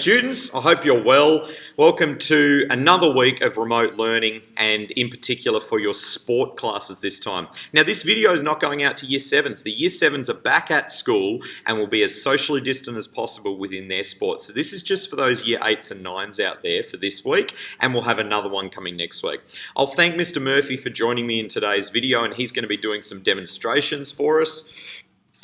Students, I hope you're well. Welcome to another week of remote learning, and in particular for your sport classes this time. Now, this video is not going out to Year 7s. The Year 7s are back at school and will be as socially distant as possible within their sport. So this is just for those Year 8s and 9s out there for this week, and we'll have another one coming next week. I'll thank Mr. Murphy for joining me in today's video, and he's going to be doing some demonstrations for us.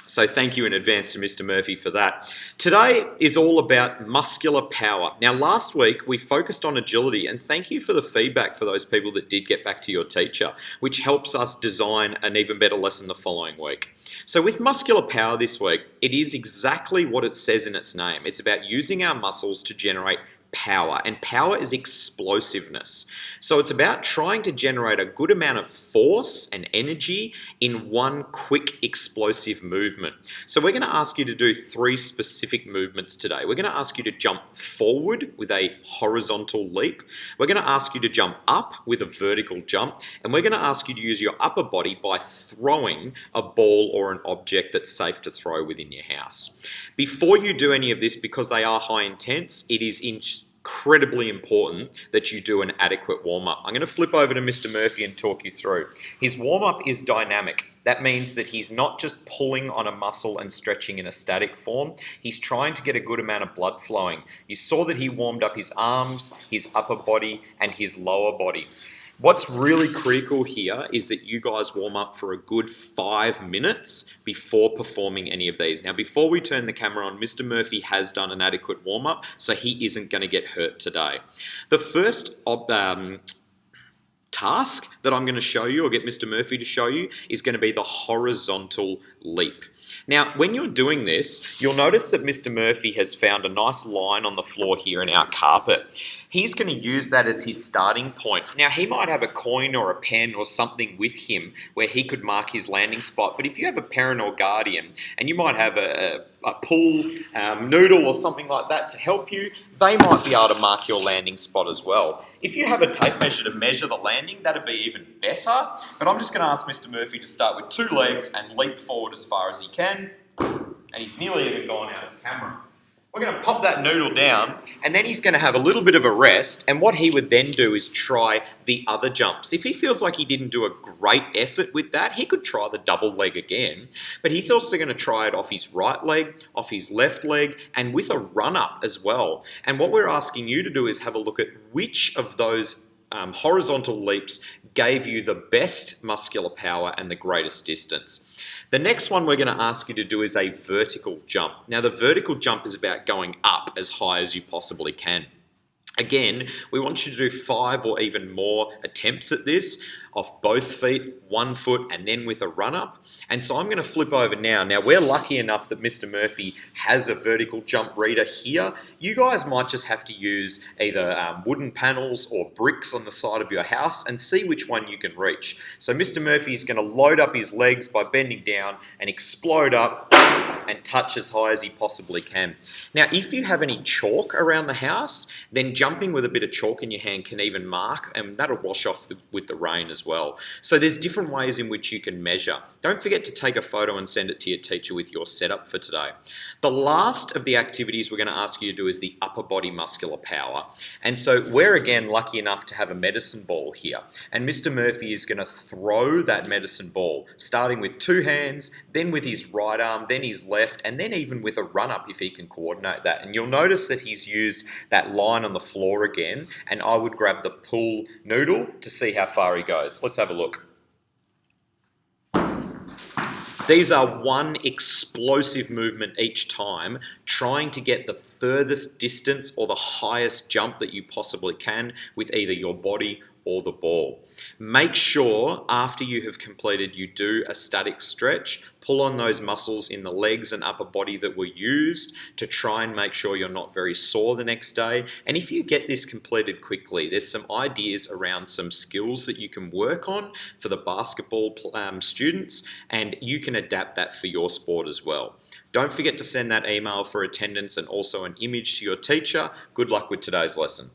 So thank you in advance to Mr. Murphy for that. Today is all about muscular power. Now, last week we focused on agility, and thank you for the feedback for those people that did get back to your teacher, which helps us design an even better lesson the following week. So with muscular power this week, it is exactly what it says in its name. It's about using our muscles to generate power, and power is explosiveness. So it's about trying to generate a good amount of force and energy in one quick explosive movement. So we're going to ask you to do 3 specific movements today. We're going to ask you to jump forward with a horizontal leap. We're going to ask you to jump up with a vertical jump, and we're going to ask you to use your upper body by throwing a ball or an object that's safe to throw within your house. Before you do any of this, because they are high intense, it is incredibly important that you do an adequate warm-up. I'm going to flip over to Mr. Murphy and talk you through. His warm-up is dynamic. That means that he's not just pulling on a muscle and stretching in a static form. He's trying to get a good amount of blood flowing. You saw that he warmed up his arms, his upper body, and his lower body. What's really critical here is that you guys warm up for a good 5 minutes before performing any of these. Now, before we turn the camera on, Mr. Murphy has done an adequate warm-up, so he isn't going to get hurt today. The first task that I'm going to show you, or get Mr. Murphy to show you, is going to be the horizontal leap. Now, when you're doing this, you'll notice that Mr. Murphy has found a nice line on the floor here in our carpet. He's going to use that as his starting point. Now, he might have a coin or a pen or something with him where he could mark his landing spot, but if you have a parent or guardian, and you might have a pool noodle or something like that to help you, they might be able to mark your landing spot as well. If you have a tape measure to measure the landing, that'd be even better, but I'm just going to ask Mr. Murphy to start with 2 legs and leap forward as far as he can, and he's nearly even gone out of camera. We're going to pop that noodle down, and then he's going to have a little bit of a rest, and what he would then do is try the other jumps. If he feels like he didn't do a great effort with that, he could try the double leg again, but he's also going to try it off his right leg, off his left leg, and with a run-up as well. And what we're asking you to do is have a look at which of those horizontal leaps gave you the best muscular power and the greatest distance. The next one we're going to ask you to do is a vertical jump. Now, the vertical jump is about going up as high as you possibly can. Again, we want you to do 5 or even more attempts at this off both feet, 1 foot, and then with a run-up. And so I'm going to flip over now. Now, we're lucky enough that Mr. Murphy has a vertical jump reader here. You guys might just have to use either wooden panels or bricks on the side of your house and see which one you can reach. So Mr. Murphy is going to load up his legs by bending down and explode up and touch as high as he possibly can. Now, if you have any chalk around the house, then jumping with a bit of chalk in your hand can even mark, and that'll wash off with the rain as well. So there's different ways in which you can measure. Don't forget to take a photo and send it to your teacher with your setup for today. The last of the activities we're going to ask you to do is the upper body muscular power. And so we're again lucky enough to have a medicine ball here. And Mr. Murphy is going to throw that medicine ball, starting with 2 hands, then with his right arm, then his left, and then even with a run-up if he can coordinate that. And you'll notice that he's used that line on the floor again, and I would grab the pool noodle to see how far he goes. Let's have a look. These are one explosive movement each time, trying to get the furthest distance or the highest jump that you possibly can with either your body or the ball. Make sure after you have completed you do a static stretch, pull on those muscles in the legs and upper body that were used to try and make sure you're not very sore the next day. And if you get this completed quickly, there's some ideas around some skills that you can work on for the basketball students, and you can adapt that for your sport as well. Don't forget to send that email for attendance and also an image to your teacher. Good luck with today's lesson.